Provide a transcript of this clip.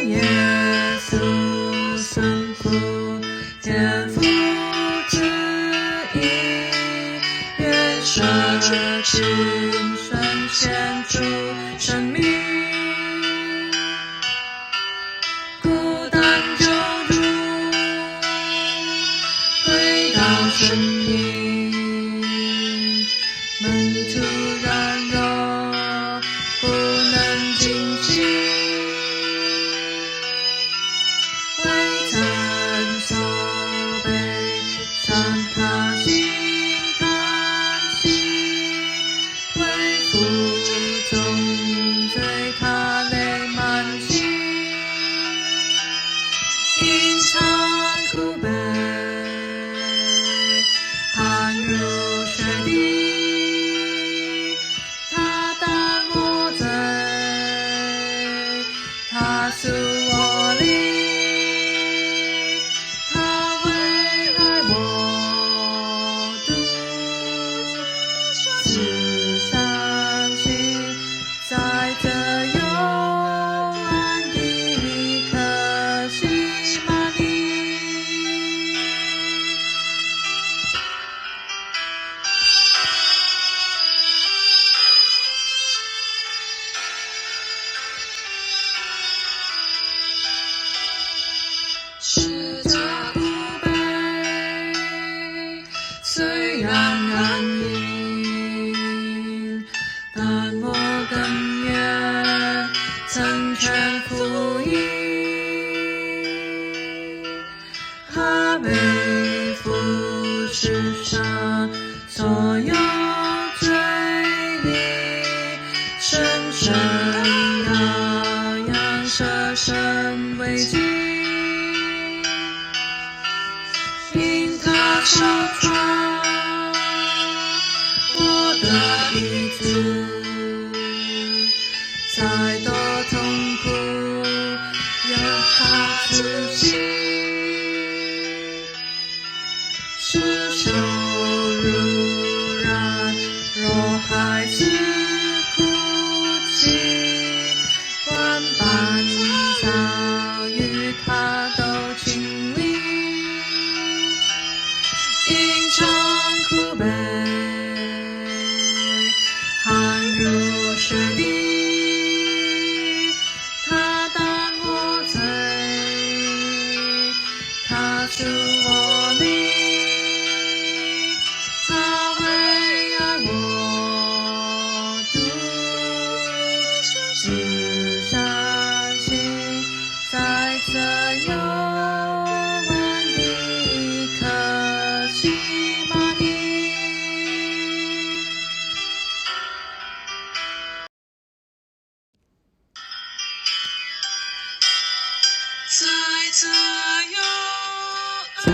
耶稣圣父天父之意，愿舍亲身献出生命，孤单救主回到生命，门徒软弱不能惊醒，未曾受悲伤他心叹息，为父重罪他泪满襟，吟唱苦悲汗如雪滴，他担我罪，他诉我理，他为爱我独自伤心，在这幽暗的客西马尼。是这苦悲，虽然安逸，但我更愿成全福音。他背负世上所有罪孽，深深羔羊舍身为祭，因他受创，我的医治，再多痛苦有他自信，是受辱然若孩子哭泣，万般遭遇他都经历，吟唱苦悲汗如雪滴，他担我罪，他诉我理，他为爱我独自伤心，在这幽暗的客西马尼。在这幽暗